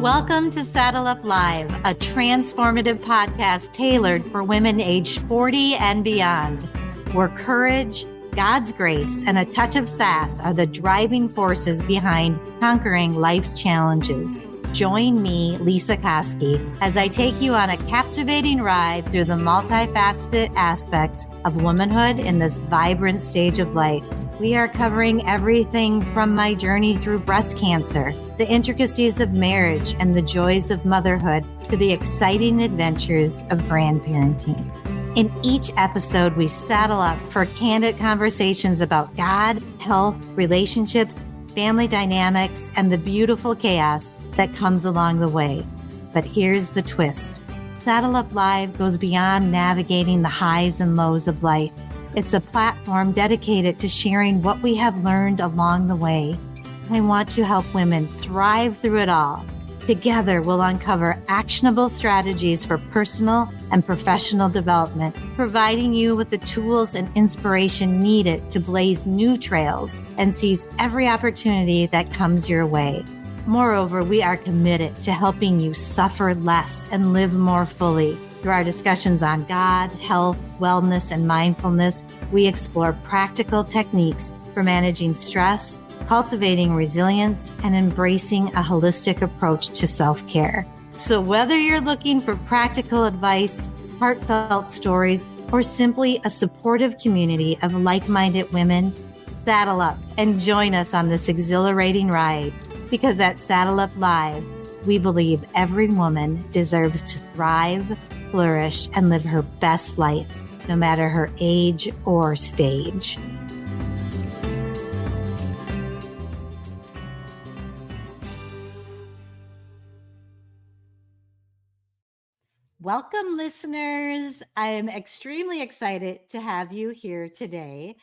Welcome to Saddle Up Live, a transformative podcast tailored for women aged 40 and beyond, where courage, God's grace, and a touch of sass are the driving forces behind conquering life's challenges. Join me, Lesa Koski, as I take you on a captivating ride through the multifaceted aspects of womanhood in this vibrant stage of life. We are covering everything from my journey through breast cancer, the intricacies of marriage, and the joys of motherhood, to the exciting adventures of grandparenting. In each episode, we saddle up for candid conversations about God, health, relationships, family dynamics, and the beautiful chaos that comes along the way. But here's the twist. Saddle Up Live goes beyond navigating the highs and lows of life. It's a platform dedicated to sharing what we have learned along the way. I want to help women thrive through it all. Together, we'll uncover actionable strategies for personal and professional development, providing you with the tools and inspiration needed to blaze new trails and seize every opportunity that comes your way. Moreover, we are committed to helping you suffer less and live more fully. Through our discussions on God, health, wellness, and mindfulness, we explore practical techniques for managing stress, cultivating resilience, and embracing a holistic approach to self-care. So whether you're looking for practical advice, heartfelt stories, or simply a supportive community of like-minded women, saddle up and join us on this exhilarating ride. Because at Saddle Up Live, we believe every woman deserves to thrive, flourish, and live her best life, no matter her age or stage. Welcome, listeners. I'm extremely excited to have you here today.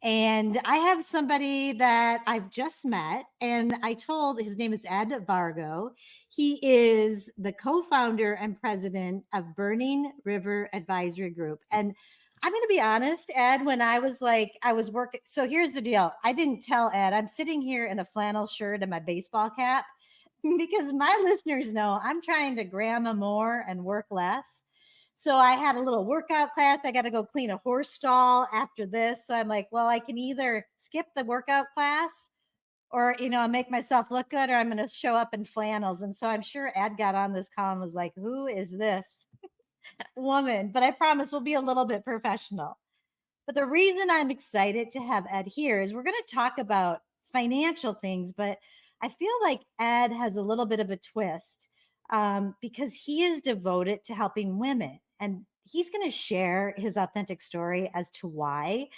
And I have somebody that I've just met, and I told his name is Ed Vargo. He is the co-founder and president of Burning River Advisory Group. And I'm going to be honest, Ed, when I was working. So here's the deal. I didn't tell Ed, I'm sitting here in a flannel shirt and my baseball cap because my listeners know I'm trying to grandma more and work less. So I had a little workout class. I got to go clean a horse stall after this. So I'm like, well, I can either skip the workout class or, make myself look good, or I'm going to show up in flannels. And so I'm sure Ed got on this call and was like, who is this woman? But I promise we'll be a little bit professional. But the reason I'm excited to have Ed here is we're going to talk about financial things, but I feel like Ed has a little bit of a twist because he is devoted to helping women. And he's going to share his authentic story as to why.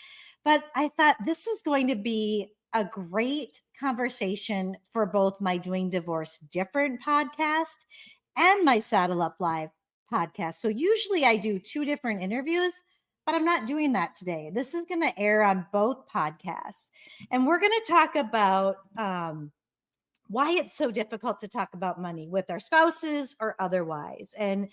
But I thought this is going to be a great conversation for both my Doing Divorce Different podcast and my Saddle Up Live podcast. So usually I do two different interviews, but I'm not doing that today. This is going to air on both podcasts. And we're going to talk about why it's so difficult to talk about money with our spouses or otherwise. And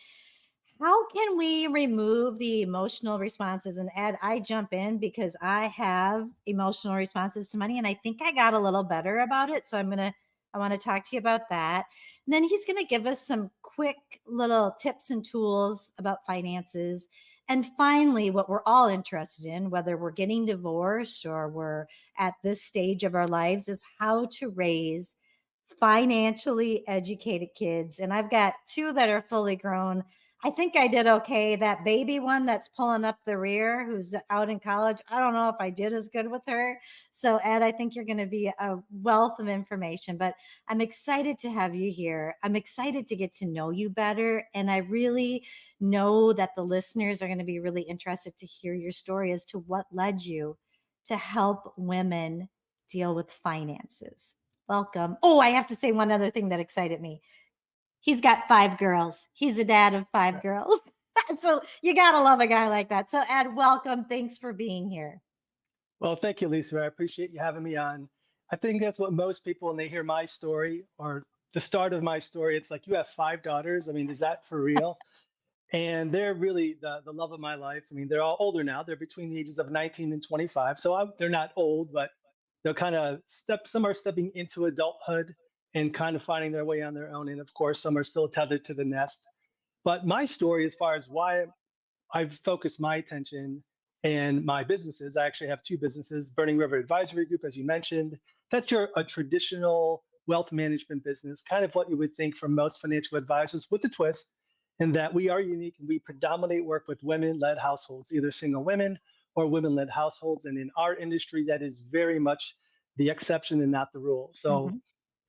how can we remove the emotional responses? And Ed, I jump in because I have emotional responses to money, and I think I got a little better about it. So I want to talk to you about that. And then he's going to give us some quick little tips and tools about finances. And finally, what we're all interested in, whether we're getting divorced or we're at this stage of our lives, is how to raise financially educated kids. And I've got two that are fully grown. I think I did okay. That baby one that's pulling up the rear, who's out in college, I don't know if I did as good with her. So Ed, I think you're going to be a wealth of information, but I'm excited to have you here. I'm excited to get to know you better. And I really know that the listeners are going to be really interested to hear your story as to what led you to help women deal with finances. Welcome. Oh, I have to say one other thing that excited me. He's got 5 girls. He's a dad of 5 girls. So you got to love a guy like that. So Ed, welcome. Thanks for being here. Well, thank you, Lisa. I appreciate you having me on. I think that's what most people, when they hear my story or the start of my story, it's like, you have 5 daughters. I mean, is that for real? And they're really the love of my life. I mean, they're all older now. They're between the ages of 19 and 25. So they're not old, but they're kind of some are stepping into adulthood. and kind of finding their way on their own. And of course, some are still tethered to the nest. But my story, as far as why I've focused my attention and my businesses. I actually have two businesses, Burning River Advisory Group, as you mentioned. That's a traditional wealth management business, kind of what you would think from most financial advisors, with a twist in that we are unique and we predominantly work with women-led households, either single women or women-led households. And in our industry, that is very much the exception and not the rule. So Mhm.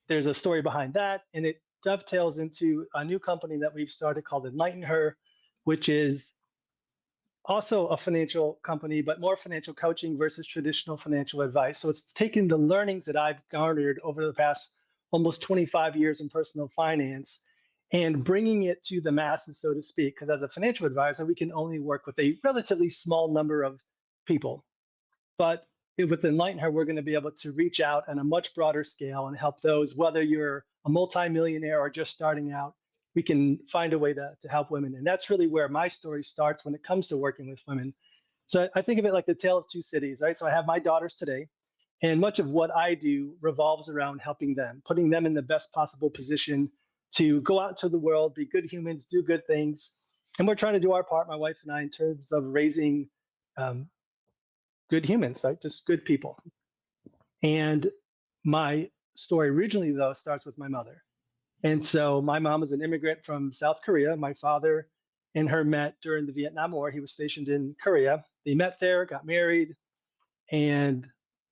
there's a story behind that, and it dovetails into a new company that we've started called Enlighten Her, which is also a financial company, but more financial coaching versus traditional financial advice. So it's taking the learnings that I've garnered over the past almost 25 years in personal finance and bringing it to the masses, so to speak. Because as a financial advisor, we can only work with a relatively small number of people. But with Enlighten Her, we're going to be able to reach out on a much broader scale and help those, whether you're a multimillionaire or just starting out, we can find a way to help women. And that's really where my story starts when it comes to working with women. So I think of it like the tale of two cities, right? So I have my daughters today, and much of what I do revolves around helping them, putting them in the best possible position to go out to the world, be good humans, do good things. And we're trying to do our part, my wife and I, in terms of raising um, good humans, right? Just good people. And my story originally, though, starts with my mother. And so my mom is an immigrant from South Korea. My father and her met during the Vietnam War. He was stationed in Korea. They met there, got married, and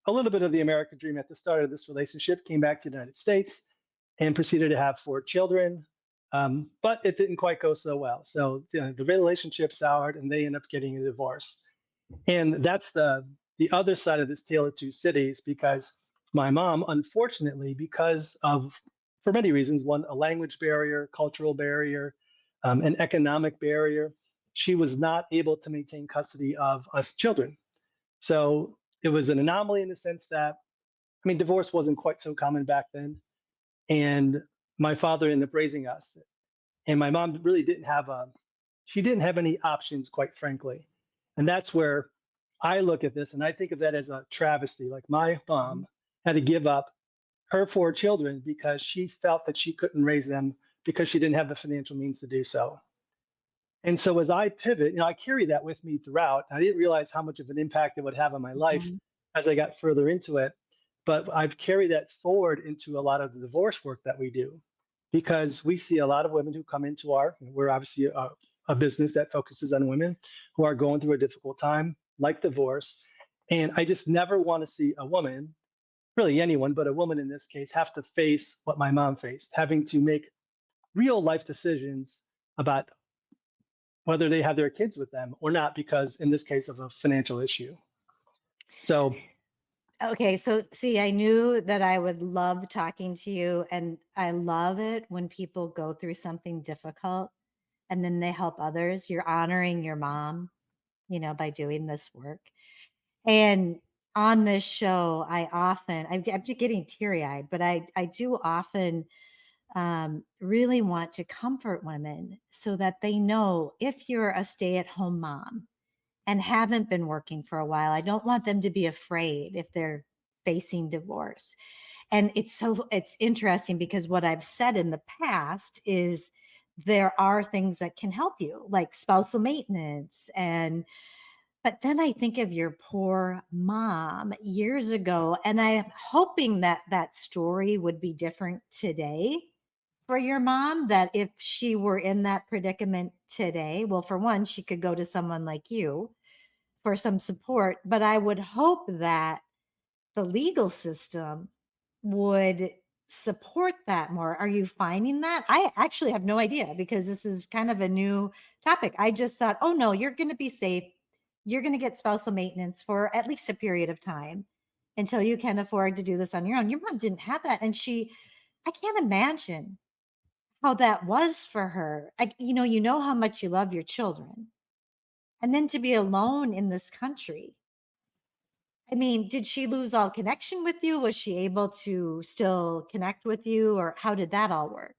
a little bit of the American dream at the start of this relationship, came back to the United States and proceeded to have 4 children. But it didn't quite go so well. So the relationship soured and they end up getting a divorce. And that's the other side of this tale of two cities, because my mom, unfortunately, because of, for many reasons, one, a language barrier, cultural barrier, an economic barrier, she was not able to maintain custody of us children. So it was an anomaly in the sense that, I mean, divorce wasn't quite so common back then. And my father ended up raising us. And my mom really she didn't have any options, quite frankly. And that's where I look at this and I think of that as a travesty. Like my mom had to give up her 4 children because she felt that she couldn't raise them because she didn't have the financial means to do so. And so as I pivot, I carry that with me throughout. I didn't realize how much of an impact it would have on my life Mhm. as I got further into it. But I've carried that forward into a lot of the divorce work that we do, because we see a lot of women who come into we're obviously a business that focuses on women who are going through a difficult time, like divorce. And I just never want to see a woman, really anyone, but a woman in this case, have to face what my mom faced, having to make real life decisions about whether they have their kids with them or not, because in this case of a financial issue. So Okay, so see, I knew that I would love talking to you, and I love it when people go through something difficult and then they help others. You're honoring your mom, by doing this work. And on this show, I'm just getting teary eyed, but I do often really want to comfort women so that they know, if you're a stay at home mom and haven't been working for a while, I don't want them to be afraid if they're facing divorce. And it's interesting because what I've said in the past is there are things that can help you, like spousal maintenance. And but then I think of your poor mom years ago, and I'm hoping that that story would be different today for your mom, that if she were in that predicament today, well, for one, she could go to someone like you for some support. But I would hope that the legal system would support that more. Are you finding that? I actually have no idea because this is kind of a new topic. I just thought, oh no, you're going to be safe. You're going to get spousal maintenance for at least a period of time until you can afford to do this on your own. Your mom didn't have that. And I can't imagine how that was for her. You know how much you love your children. And then to be alone in this country. I mean, did she lose all connection with you? Was she able to still connect with you, or how did that all work?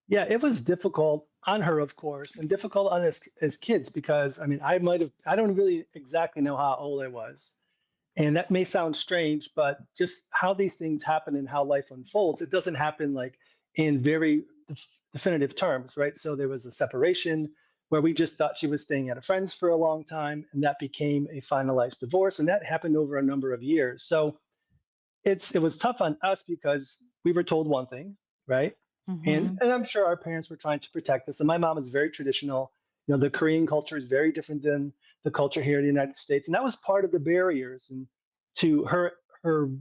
yeah, it was difficult on her, of course, and difficult on us as kids, because I mean, I don't really exactly know how old I was. And that may sound strange, but just how these things happen and how life unfolds, it doesn't happen like in very definitive terms, right? So there was a separation where we just thought she was staying at a friend's for a long time, and that became a finalized divorce, and that happened over a number of years. So it was tough on us because we were told one thing, right? Hmm. And I'm sure our parents were trying to protect us. And my mom is very traditional. You know, the Korean culture is very different than the culture here in the United States, and that was part of the barriers and to her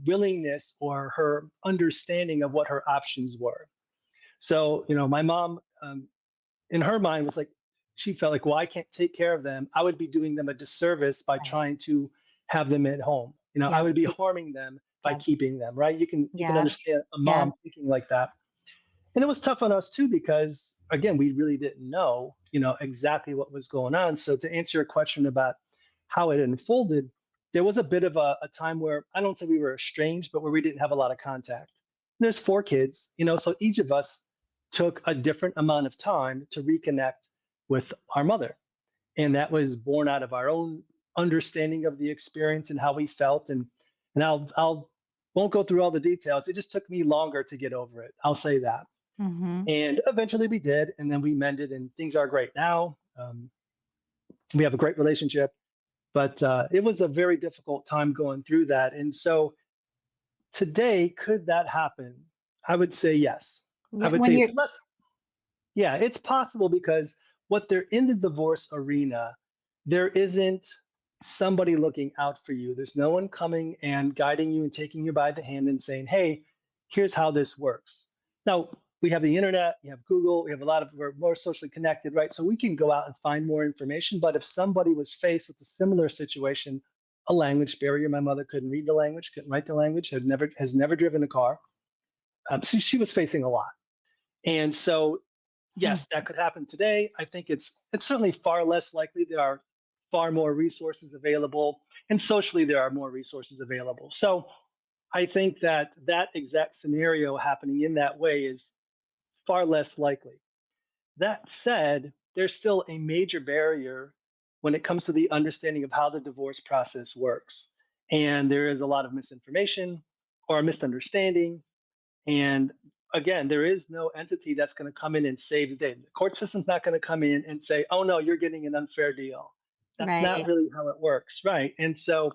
willingness or her understanding of what her options were. So, you know, my mom, in her mind, was like, she felt like, well, I can't take care of them. I would be doing them a disservice by Right. trying to have them at home. You know, I Yep. would be harming them by Yep. keeping them, right? You can Yep. understand a Yep. mom thinking like that. And it was tough on us too because again, we really didn't know, you know, exactly what was going on. So to answer your question about how it unfolded, there was a bit of a time where I don't say we were estranged, but where we didn't have a lot of contact. And there's four kids, you know, so each of us took a different amount of time to reconnect with our mother. And that was born out of our own understanding of the experience and how we felt. And I'll won't go through all the details. It just took me longer to get over it. I'll say that. Hmm. And eventually we did, and then we mended, and things are great now. We have a great relationship, but it was a very difficult time going through that. And so today, could that happen? I would say yes. I Yeah. would When say you're it's less. Yeah, it's possible because what they're in the divorce arena, there isn't somebody looking out for you. There's no one coming and guiding you and taking you by the hand and saying, "Hey, here's how this works." Now, we have the internet, you have Google, we have a lot of we're more socially connected, right? So we can go out and find more information, but if somebody was faced with a similar situation, a language barrier, my mother couldn't read the language, couldn't write the language, has never driven a car. So she was facing a lot. And so Hmm. yes, that could happen today. I think it's certainly far less likely. There are far more resources available, and socially there are more resources available. So I think that that exact scenario happening in that way is far less likely. That said, there's still a major barrier when it comes to the understanding of how the divorce process works. And there is a lot of misinformation or misunderstanding, and again, there is no entity that's going to come in and save the day. The court system's not going to come in and say, "Oh no, you're getting an unfair deal." That's not Right. really how it works, right? And so, you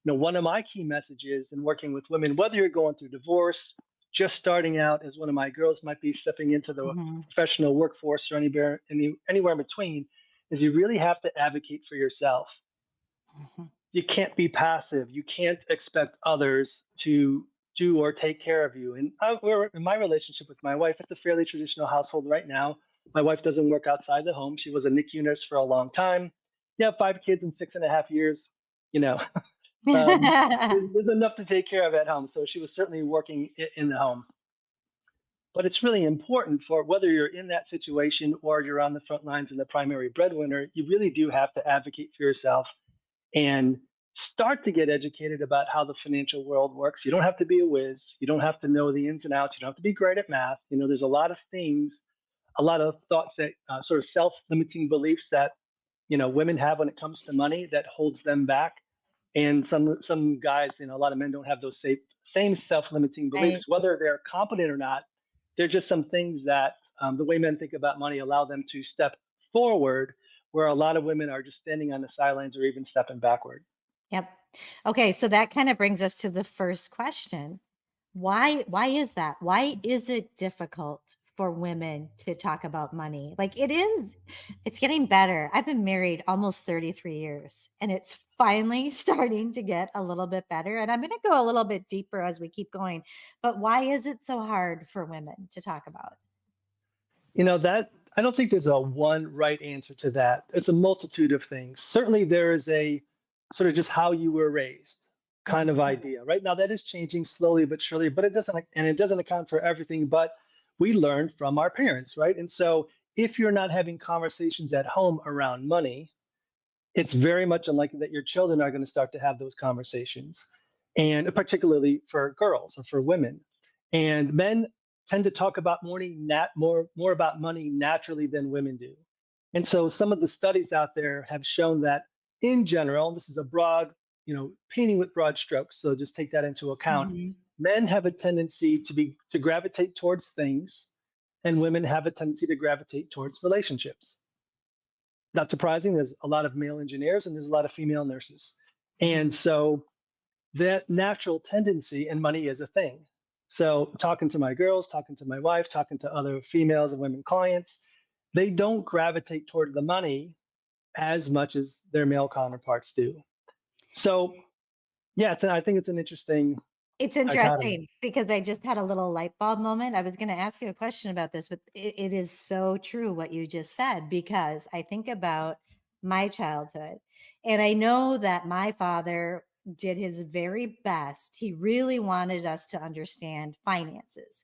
know, one of my key messages in working with women, whether you're going through divorce, just starting out as one of my girls might be stepping into the Hmm. professional workforce or anywhere in between, is you really have to advocate for yourself. Hmm. You can't be passive. You can't expect others to do or take care of you. And we're in my relationship with my wife. It's a fairly traditional household right now. My wife doesn't work outside the home. She was a NICU nurse for a long time. Yeah, 5 kids in 6.5 years. You know, um, there's enough to take care of at home. So she was certainly working in the home. But it's really important for whether you're in that situation or you're on the front lines and the primary breadwinner, you really do have to advocate for yourself and start to get educated about how the financial world works. You don't have to be a whiz. You don't have to know the ins and outs. You don't have to be great at math. You know, there's a lot of things, a lot of thoughts that sort of self-limiting beliefs that women have when it comes to money that holds them back. And some guys, a lot of men don't have those same self-limiting beliefs, Right. whether they're competent or not. They're just some things that the way men think about money allow them to step forward, where a lot of women are just standing on the sidelines or even stepping backward. Yep. Okay, so that kind of brings us to the first question. Why is that? Why is it difficult for women to talk about money? Like it's getting better. I've been married almost 33 years and it's finally starting to get a little bit better. And I'm going to go a little bit deeper as we keep going. But why is it so hard for women to talk about? That I don't think there's a one right answer to that. It's a multitude of things. Certainly, there is a sort of just how you were raised kind of Mhm. idea. Right now, that is changing slowly but surely, but it doesn't account for everything. But we learned from our parents, right? And so, if you're not having conversations at home around money, it's very much unlikely that your children are going to start to have those conversations, and particularly for girls or for women. And men tend to talk about more about money naturally than women do. And so some of the studies out there have shown that in general, this is a broad, painting with broad strokes, so just take that into account. Mhm. Men have a tendency to gravitate towards things, and women have a tendency to gravitate towards relationships. Not surprising, there's a lot of male engineers and there's a lot of female nurses. Mhm. And so that natural tendency, and money is a thing. So talking to my girls, talking to my wife, talking to other females and women clients, they don't gravitate toward the money as much as their male counterparts do. So yeah, I think it's an interesting It's dichotomy. interesting because I just had a little light bulb moment. I was gonna ask you a question about this, but it is so true what you just said, because I think about my childhood, and I know that my father did his very best. He really wanted us to understand finances.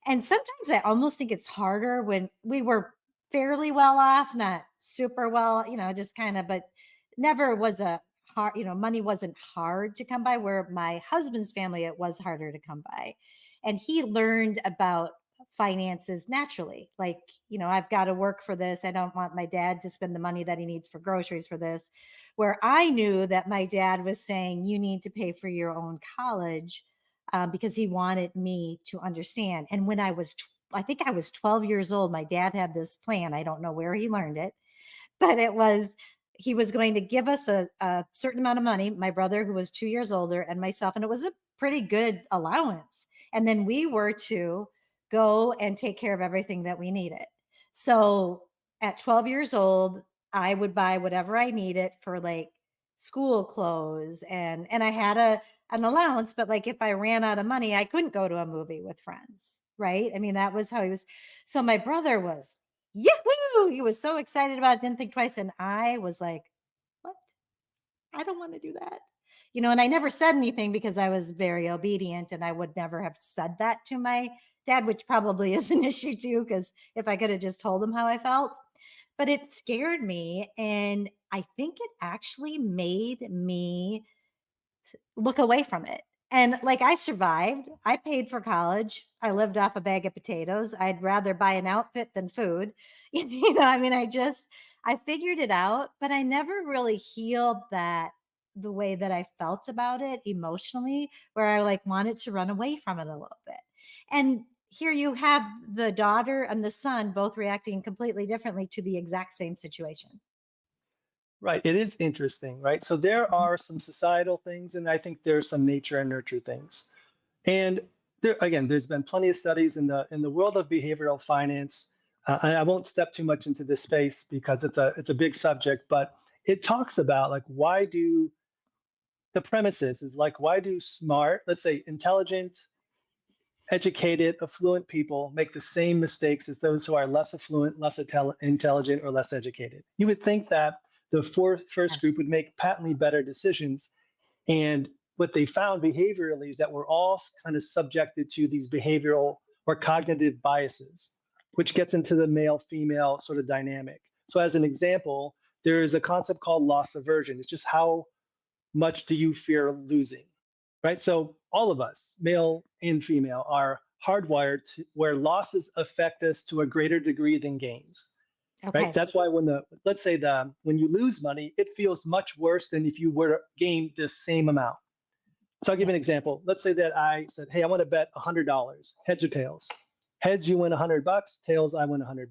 And sometimes I almost think it's harder when we were fairly well off, not super well, just kind of, but never was a hard, money wasn't hard to come by. Where my husband's family, it was harder to come by. And he learned about finances naturally. Like, I've got to work for this. I don't want my dad to spend the money that he needs for groceries for this. Where I knew that my dad was saying, you need to pay for your own college, because he wanted me to understand. And when I think I was 12 years old, my dad had this plan. I don't know where he learned it, but he was going to give us a certain amount of money, my brother, who was 2 years older, and myself. And it was a pretty good allowance. And then we were to go and take care of everything that we needed. So at 12 years old, I would buy whatever I needed for like school clothes, and I had an allowance, but like if I ran out of money, I couldn't go to a movie with friends, right? I mean, that was how he was. So my brother was, yahoo! He was so excited about it, didn't think twice. And I was like, what? I don't want to do that. And I never said anything because I was very obedient, and I would never have said that to my dad, which probably is an issue too, because if I could have just told him how I felt. But it scared me. And I think it actually made me look away from it. And like I survived. I paid for college. I lived off a bag of potatoes. I'd rather buy an outfit than food. I mean, I figured it out, but I never really healed that the way that I felt about it emotionally, where I like wanted to run away from it a little bit. And here you have the daughter and the son both reacting completely differently to the exact same situation. Right. It is interesting, right? So there Mhm. are some societal things, and I think there's some nature and nurture things. And there, again, there's been plenty of studies in the world of behavioral finance. I won't step too much into this space because it's a big subject, but it talks about like the premises is like why do smart, let's say intelligent, educated, affluent people make the same mistakes as those who are less affluent, less intelligent, or less educated? You would think that the first group would make patently better decisions. And what they found behaviorally is that we're all kind of subjected to these behavioral or cognitive biases, which gets into the male female sort of dynamic. So, as an example, there is a concept called loss aversion. It's just how much do you fear losing, right? So all of us, male and female, are hardwired to where losses affect us to a greater degree than gains, right? Okay. That's why let's say when you lose money, it feels much worse than if you were to gain the same amount. So I'll give Yeah. you an example. Let's say that I said, hey, I want to bet $100, heads or tails. Heads, you win $100. Tails, I win $100.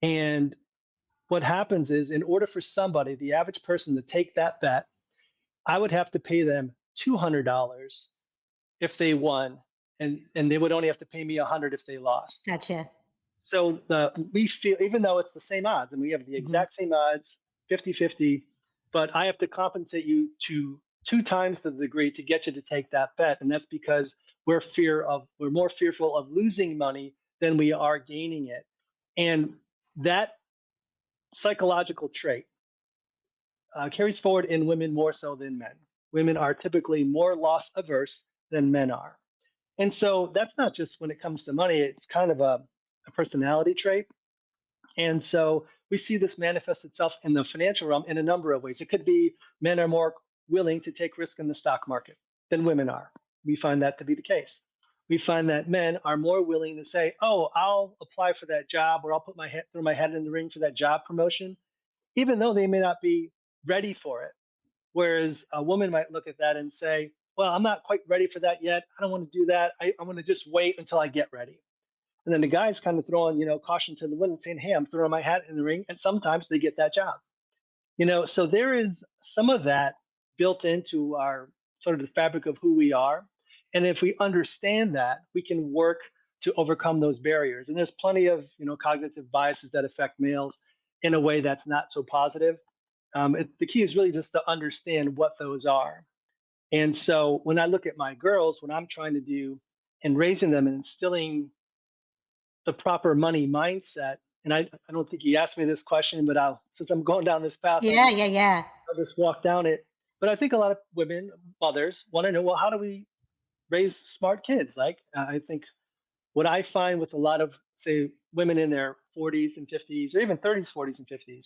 And what happens is, in order for somebody, the average person, to take that bet, I would have to pay them $200 if they won, and they would only have to pay me 100 if they lost. Gotcha. So we feel, even though it's the same odds and we have the Mhm. exact same odds, 50-50, but I have to compensate you to 2 times the degree to get you to take that bet. And that's because we're more fearful of losing money than we are gaining it. And that psychological trait carries forward in women more so than men. Women are typically more loss averse than men are. And so that's not just when it comes to money, it's kind of a personality trait. And so we see this manifest itself in the financial realm in a number of ways. It could be men are more willing to take risk in the stock market than women are. We find that to be the case. We find that men are more willing to say, "Oh, I'll apply for that job, or I'll throw my head in the ring for that job promotion," even though they may not be ready for it. Whereas a woman might look at that and say, well, I'm not quite ready for that yet. I don't want to do that. I want to just wait until I get ready. And then the guy's kind of throwing, caution to the wind and saying, hey, I'm throwing my hat in the ring. And sometimes they get that job. So there is some of that built into our sort of the fabric of who we are. And if we understand that, we can work to overcome those barriers. And there's plenty of, cognitive biases that affect males in a way that's not so positive. The key is really just to understand what those are. And so when I look at my girls, what I'm trying to do in raising them and instilling the proper money mindset, and I don't think you asked me this question, but since I'm going down this path, Yeah, yeah, yeah. I'll just walk down it. But I think a lot of women, mothers, want to know, well, how do we raise smart kids? Like, I think what I find with a lot of, say, women in their 40s and 50s, or even 30s, 40s, and 50s,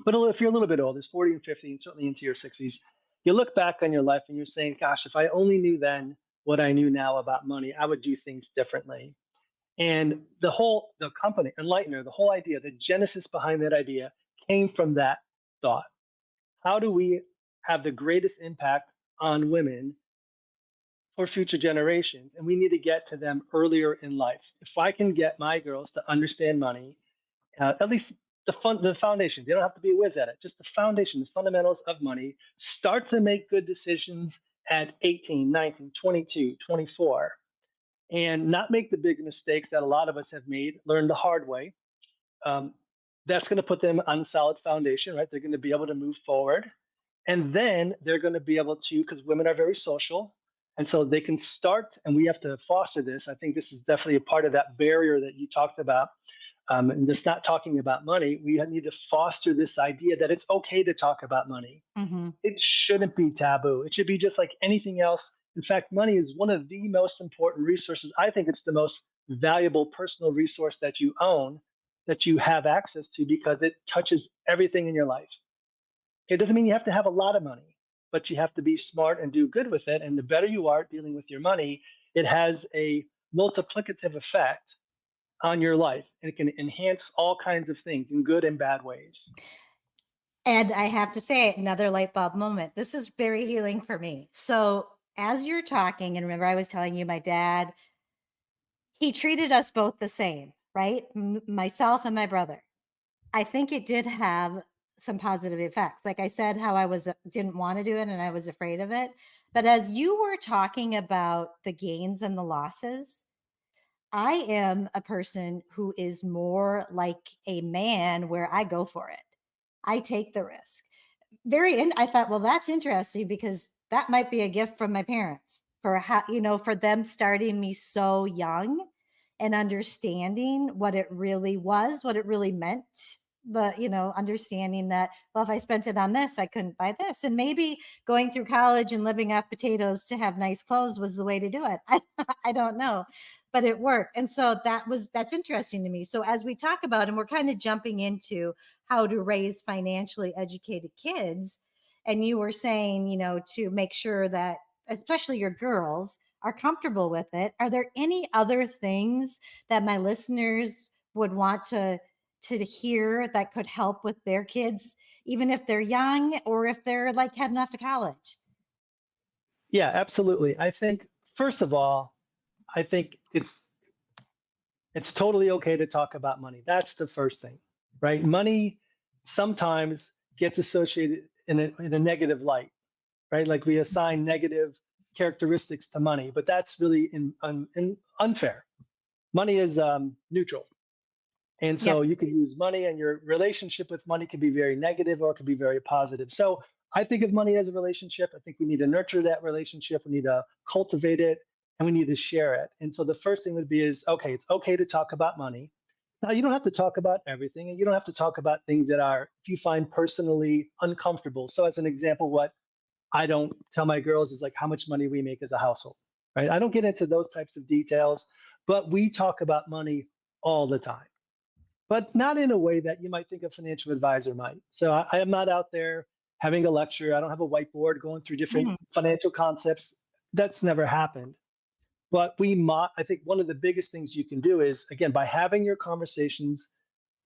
but if you're a little bit older, 40 and 50, and certainly into your 60s, you look back on your life and you're saying, gosh, if I only knew then what I knew now about money, I would do things differently. And the company, Enlighten Her, the whole idea, the genesis behind that idea came from that thought. How do we have the greatest impact on women for future generations? And we need to get to them earlier in life. If I can get my girls to understand money, at least the foundation, they don't have to be a whiz at it, just the foundation, the fundamentals of money, start to make good decisions at 18, 19, 22, 24, and not make the big mistakes that a lot of us have made, learn the hard way. Um, that's going to put them on a solid foundation, right? They're going to be able to move forward. And then they're going to be able to, because women are very social. And so they can start, and we have to foster this. I think this is definitely a part of that barrier that you talked about. And just not talking about money, we need to foster this idea that it's okay to talk about money. Hmm. It shouldn't be taboo. It should be just like anything else. In fact, money is one of the most important resources. I think it's the most valuable personal resource that you own, that you have access to, because it touches everything in your life. It doesn't mean you have to have a lot of money, but you have to be smart and do good with it. And the better you are at dealing with your money, it has a multiplicative effect on your life, and it can enhance all kinds of things in good and bad ways. And I have to say, another light bulb moment. This is very healing for me. So, as you're talking, and remember, I was telling you, my dad, he treated us both the same, right? Myself and my brother. I think it did have some positive effects. Like I said, how I was didn't want to do it and I was afraid of it. But as you were talking about the gains and the losses, I am a person who is more like a man where I go for it. I take the risk. I thought, well, that's interesting because that might be a gift from my parents for how, for them starting me so young and understanding what it really was, what it really meant. Understanding that, well, if I spent it on this, I couldn't buy this. And maybe going through college and living off potatoes to have nice clothes was the way to do it. I don't know, but it worked. And so that's interesting to me. So as we talk about, and we're kind of jumping into how to raise financially educated kids, and you were saying, to make sure that especially your girls are comfortable with it. Are there any other things that my listeners would want to hear that could help with their kids, even if they're young or if they're like heading off to college? Yeah, absolutely. I think first of all, I think it's totally okay to talk about money. That's the first thing, right? Money sometimes gets associated in a negative light, right? Like we assign negative characteristics to money, but that's really unfair. Money is neutral. And Yep. so you can use money, and your relationship with money can be very negative or it can be very positive. So I think of money as a relationship. I think we need to nurture that relationship. We need to cultivate it, and we need to share it. And so the first thing would be is, okay, it's okay to talk about money. Now, you don't have to talk about everything, and you don't have to talk about things that are, if you find personally uncomfortable. So as an example, what I don't tell my girls is like how much money we make as a household, right? I don't get into those types of details, but we talk about money all the time, but not in a way that you might think a financial advisor might. So I am not out there having a lecture. I don't have a whiteboard going through different Mhm. financial concepts. That's never happened. But I think one of the biggest things you can do is, again, by having your conversations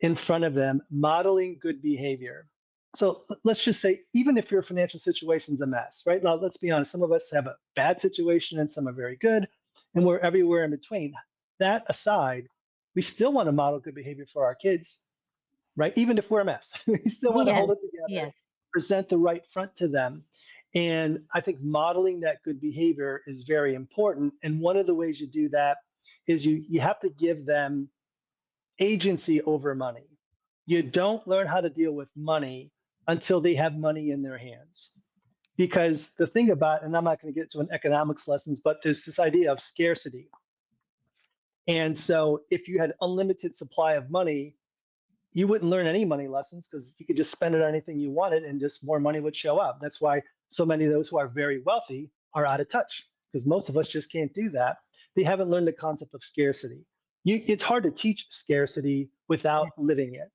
in front of them, modeling good behavior. So let's just say, even if your financial situation's a mess, right? Now, let's be honest, some of us have a bad situation and some are very good, and we're everywhere in between. That aside, we still want to model good behavior for our kids, right? Even if we're a mess, we still want to Yes. hold it together, Yes. present the right front to them. And I think modeling that good behavior is very important. And one of the ways you do that is you have to give them agency over money. You don't learn how to deal with money until they have money in their hands. Because the thing about, and I'm not going to get to an economics lessons, but there's this idea of scarcity. And so if you had unlimited supply of money, you wouldn't learn any money lessons because you could just spend it on anything you wanted and just more money would show up. That's why so many of those who are very wealthy are out of touch because most of us just can't do that. They haven't learned the concept of scarcity. It's hard to teach scarcity without Yes. living it.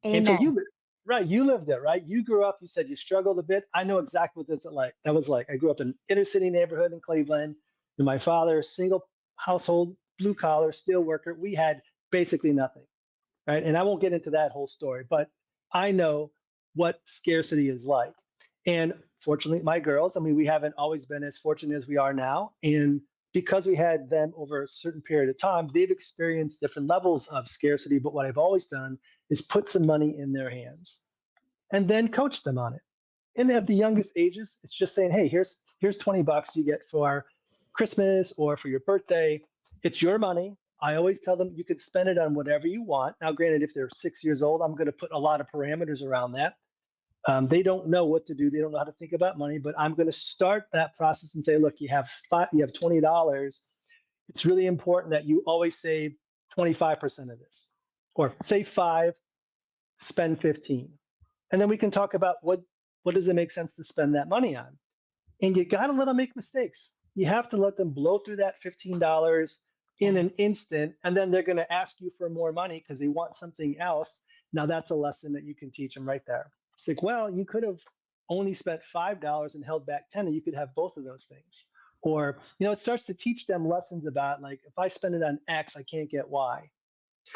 And so Amen. right, you lived there, right? You grew up, you said you struggled a bit. I know exactly what that was like. I grew up in inner city neighborhood in Cleveland. And my father, single household, blue collar, steel worker. We had basically nothing, right? And I won't get into that whole story, but I know what scarcity is like. And fortunately, my girls, I mean, we haven't always been as fortunate as we are now. And because we had them over a certain period of time, they've experienced different levels of scarcity. But what I've always done is put some money in their hands and then coach them on it. And at the youngest ages, it's just saying, hey, here's $20 you get for Christmas or for your birthday. It's your money. I always tell them you can spend it on whatever you want. Now, granted, if they're 6 years old, I'm going to put a lot of parameters around that. They don't know what to do. They don't know how to think about money, but I'm going to start that process and say, look, you have $20. It's really important that you always save 25% of this, or save five, spend 15. And then we can talk about what does it make sense to spend that money on. And you got to let them make mistakes. You have to let them blow through that $15 in Yeah. an instant, and then they're going to ask you for more money because they want something else. Now that's a lesson that you can teach them right there. It's like, well, you could have only spent $5 and held back 10, and you could have both of those things. Or, it starts to teach them lessons about, like, if I spend it on X, I can't get Y.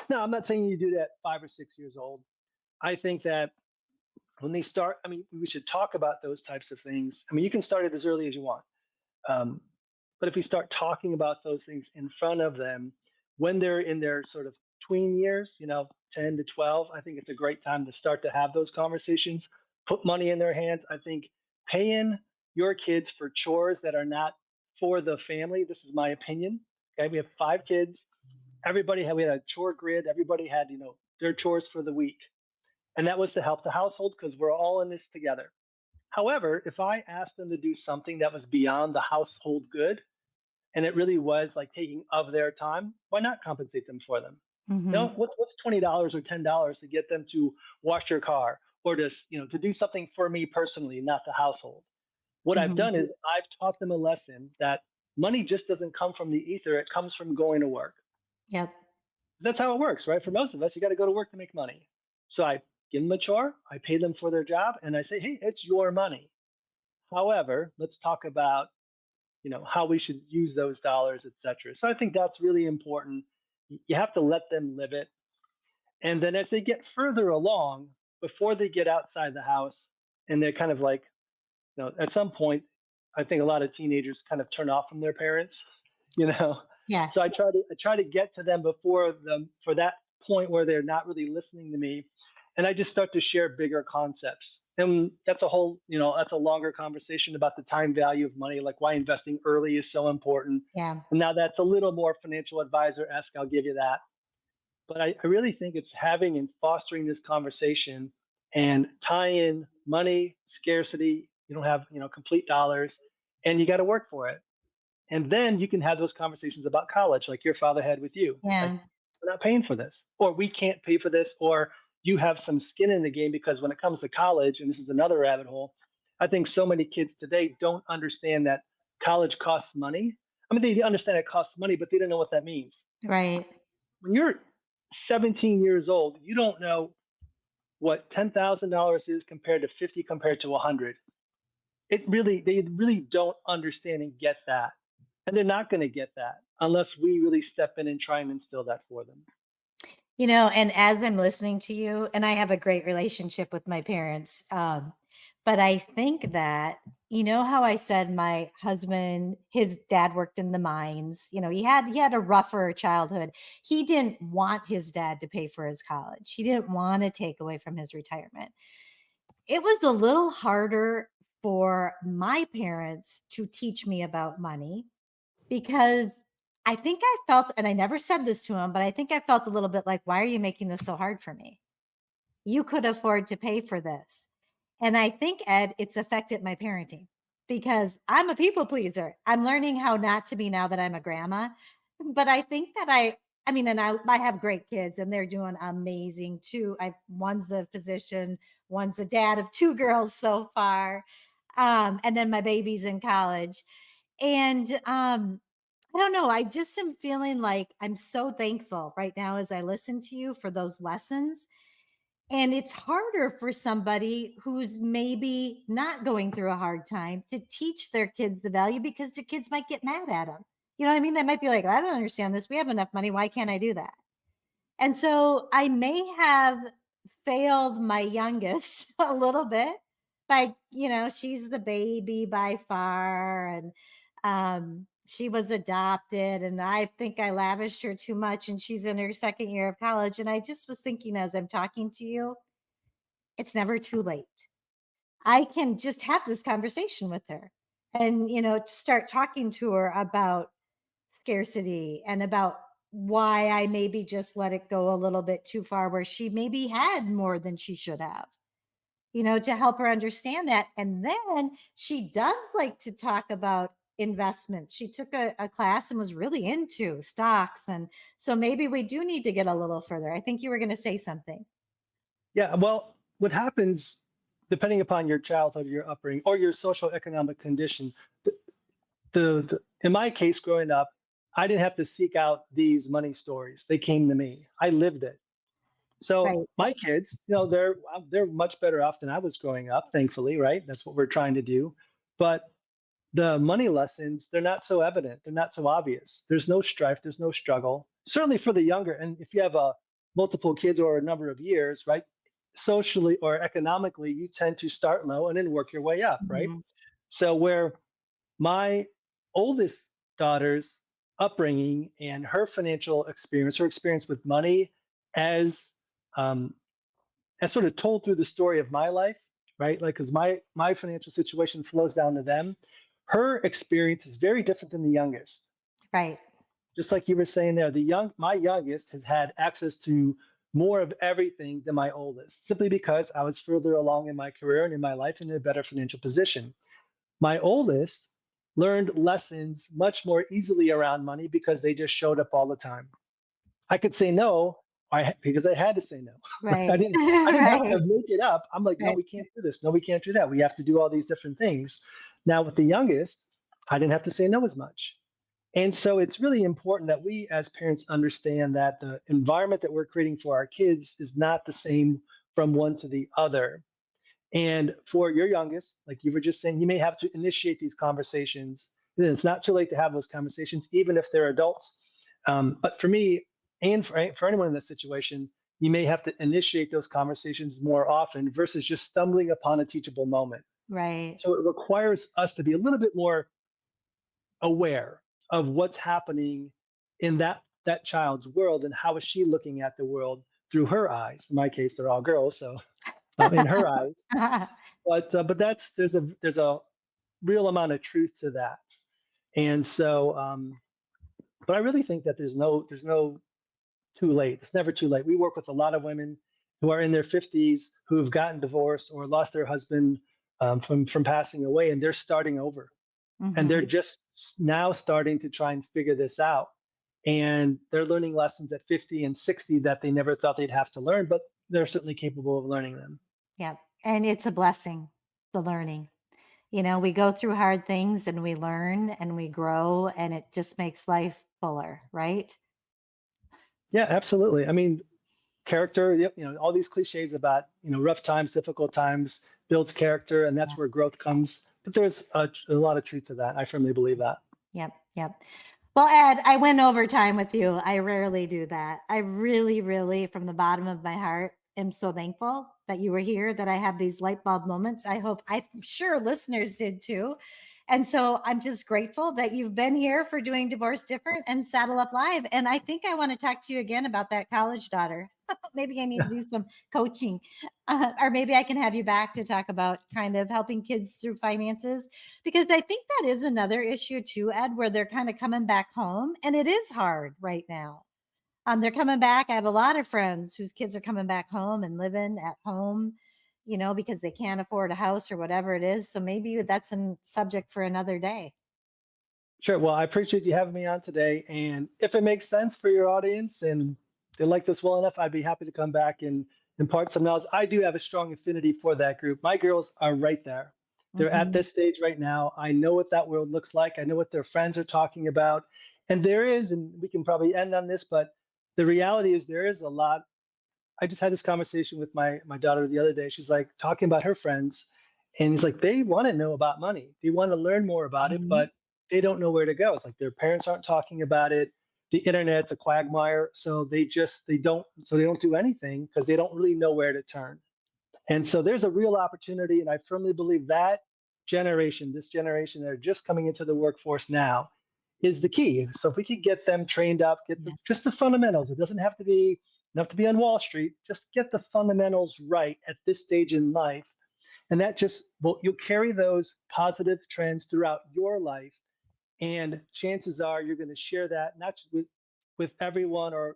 Now, I'm not saying you do that at 5 or 6 years old. I think that when they start, I mean, we should talk about those types of things. I mean, you can start it as early as you want. Um, but if we start talking about those things in front of them when they're in their sort of tween years, 10 to 12, I think it's a great time to start to have those conversations, put money in their hands. I think paying your kids for chores that are not for the family, this is my opinion. Okay. We have 5 kids. We had a chore grid. Everybody had, their chores for the week. And that was to help the household because we're all in this together. However, if I asked them to do something that was beyond the household good, and it really was like taking of their time, why not compensate them for them? Hmm. What's $20 or $10 to get them to wash your car or to do something for me personally, not the household? What I've Hmm. done is I've taught them a lesson that money just doesn't come from the ether; it comes from going to work. Yep. That's how it works, right? For most of us, you got to go to work to make money. So I give them a chore, I pay them for their job, and I say, hey, it's your money. However, let's talk about how we should use those dollars, et cetera. So I think that's really important. You have to let them live it. And then as they get further along, before they get outside the house, and they're kind of like, at some point, I think a lot of teenagers kind of turn off from their parents, you know. Yeah. So I try to get to them before them for that point where they're not really listening to me, and I just start to share bigger concepts. And that's a longer conversation about the time value of money, like why investing early is so important. Yeah. And now that's a little more financial advisor esque. I'll give you that. But I really think it's having and fostering this conversation and tie in money, scarcity. You don't have, complete dollars, and you got to work for it. And then you can have those conversations about college, like your father had with you. Like, Yeah. we're not paying for this, or we can't pay for this, or you have some skin in the game because when it comes to college, and this is another rabbit hole, I think so many kids today don't understand that college costs money. I mean, they understand it costs money, but they don't know what that means. Right. When you're 17 years old, you don't know what $10,000 is compared to 50 compared to 100. They really don't understand and get that. And they're not going to get that unless we really step in and try and instill that for them. And as I'm listening to you, and I have a great relationship with my parents, but I think that, how I said my husband, his dad worked in the mines. He had a rougher childhood. He didn't want his dad to pay for his college. He didn't want to take away from his retirement. It was a little harder for my parents to teach me about money because I think I felt, and I never said this to him, but I think I felt a little bit like, why are you making this so hard for me? You could afford to pay for this. And I think, Ed, it's affected my parenting because I'm a people pleaser. I'm learning how not to be now that I'm a grandma. But I think that I mean, and I have great kids and they're doing amazing too. One's a physician, one's a dad of two girls so far. And then my baby's in college. And I don't know. I just am feeling like I'm so thankful right now as I listen to you for those lessons. And it's harder for somebody who's maybe not going through a hard time to teach their kids the value because the kids might get mad at them. You know what I mean? They might be like, I don't understand this. We have enough money. Why can't I do that? And so I may have failed my youngest a little bit by, she's the baby by far. And she was adopted. And I think I lavished her too much. And she's in her second year of college. And I just was thinking as I'm talking to you, it's never too late. I can just have this conversation with her and, start talking to her about scarcity and about why I maybe just let it go a little bit too far where she maybe had more than she should have, to help her understand that. And then she does like to talk about investments. She took a class and was really into stocks. And so maybe we do need to get a little further. I think you were going to say something. Yeah, well, what happens depending upon your childhood, your upbringing, or your social economic condition, in my case growing up, I didn't have to seek out these money stories. They came to me. I lived it. So Right. my kids, they're much better off than I was growing up, thankfully, right? That's what we're trying to do. But the money lessons, they're not so evident. They're not so obvious. There's no strife. There's no struggle. Certainly for the younger. And if you have multiple kids or a number of years, right? Socially or economically, you tend to start low and then work your way up, right? Mhm. So where my oldest daughter's upbringing and her financial experience, her experience with money, as um, as sort of told through the story of my life, right? Like, because my financial situation flows down to them. Her experience is very different than the youngest. Right. Just like you were saying there, my youngest has had access to more of everything than my oldest, simply because I was further along in my career and in my life and in a better financial position. My oldest learned lessons much more easily around money because they just showed up all the time. I could say no because I had to say no. I Right. didn't have to Right. make it up. I'm like, no, Right. we can't do this. No, we can't do that. We have to do all these different things. Now with the youngest, I didn't have to say no as much. And so it's really important that we as parents understand that the environment that we're creating for our kids is not the same from one to the other. And for your youngest, like you were just saying, you may have to initiate these conversations. And it's not too late to have those conversations, even if they're adults. But for me, and for anyone in this situation, you may have to initiate those conversations more often versus just stumbling upon a teachable moment. Right. So it requires us to be a little bit more aware of what's happening in that child's world and how is she looking at the world through her eyes. In my case, they're all girls, so in her eyes. But there's a real amount of truth to that, and so but I really think that there's no too late. It's never too late. We work with a lot of women who are in their 50s who have gotten divorced or lost their husband from passing away, and they're starting over, and they're Mhm. just now starting to try and figure this out, and they're learning lessons at 50 and 60 that they never thought they'd have to learn, but they're certainly capable of learning them. Yep. And it's a blessing, the learning. We go through hard things and we learn and we grow and it just makes life fuller, right? Yeah, absolutely. I mean, character, yep, all these cliches about, rough times, difficult times builds character, and Yeah. that's where growth comes. But there's a lot of truth to that. I firmly believe that. Yep. Yep. Well, Ed, I went overtime with you. I rarely do that. I really, really, from the bottom of my heart, am so thankful that you were here, that I had these light bulb moments. I'm sure listeners did too. And so I'm just grateful that you've been here for doing Divorce Different and Saddle Up Live. And I think I want to talk to you again about that college daughter. Maybe I need to do some coaching, or maybe I can have you back to talk about kind of helping kids through finances, because I think that is another issue too, Ed, where they're kind of coming back home, and it is hard right now. They're coming back. I have a lot of friends whose kids are coming back home and living at home, because they can't afford a house or whatever it is. So maybe that's a subject for another day. Sure. Well, I appreciate you having me on today. And if it makes sense for your audience and they like this well enough, I'd be happy to come back and impart some knowledge. I do have a strong affinity for that group. My girls are right there. They're at Mhm. this stage right now. I know what that world looks like. I know what their friends are talking about. And there is, and we can probably end on this, but the reality is there is a lot. I just had this conversation with my daughter the other day. She's like talking about her friends, and he's like, they want to know about money. They want to learn more about it, Mhm. but they don't know where to go. It's like their parents aren't talking about it. The internet's a quagmire, so they don't do anything because they don't really know where to turn. And so there's a real opportunity, and I firmly believe that this generation that are just coming into the workforce now, is the key. So if we could get them trained up, Yeah. just the fundamentals. It doesn't have to be enough to be on Wall Street. Just get the fundamentals right at this stage in life, and that just well, you'll carry those positive trends throughout your life. And chances are you're going to share that not just with everyone or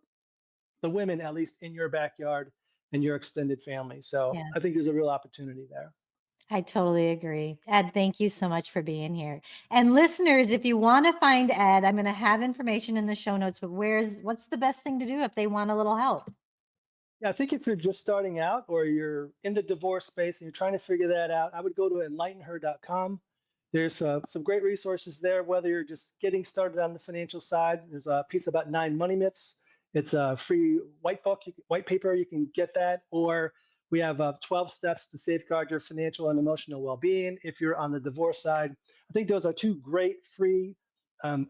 the women, at least in your backyard and your extended family. So Yeah. I think there's a real opportunity there. I totally agree. Ed, thank you so much for being here. And listeners, if you want to find Ed, I'm going to have information in the show notes, but what's the best thing to do if they want a little help? Yeah, I think if you're just starting out or you're in the divorce space and you're trying to figure that out, I would go to enlightenher.com. There's some great resources there, whether you're just getting started on the financial side. There's a piece about 9 money myths. It's a free white paper. You can get that. Or we have 12 steps to safeguard your financial and emotional well-being. If you're on the divorce side, I think those are two great free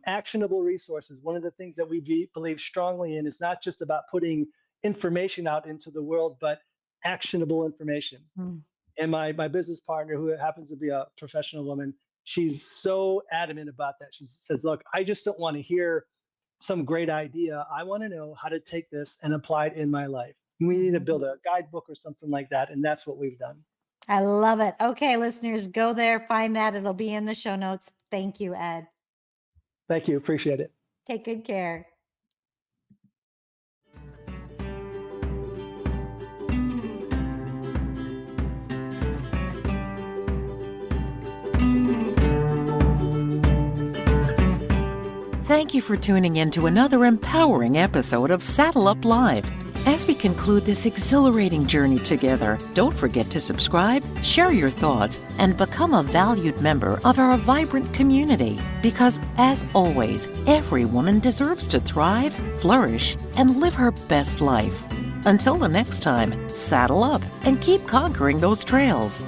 actionable resources. One of the things that we believe strongly in is not just about putting information out into the world, but actionable information. Mm. And my business partner, who happens to be a professional woman, she's so adamant about that. She says, look, I just don't want to hear some great idea. I want to know how to take this and apply it in my life. We need to Mhm. build a guidebook or something like that. And that's what we've done. I love it. Okay, listeners, go there, find that. It'll be in the show notes. Thank you, Ed. Thank you. Appreciate it. Take good care. Thank you for tuning in to another empowering episode of Saddle Up Live. As we conclude this exhilarating journey together, don't forget to subscribe, share your thoughts, and become a valued member of our vibrant community. Because, as always, every woman deserves to thrive, flourish, and live her best life. Until the next time, saddle up and keep conquering those trails.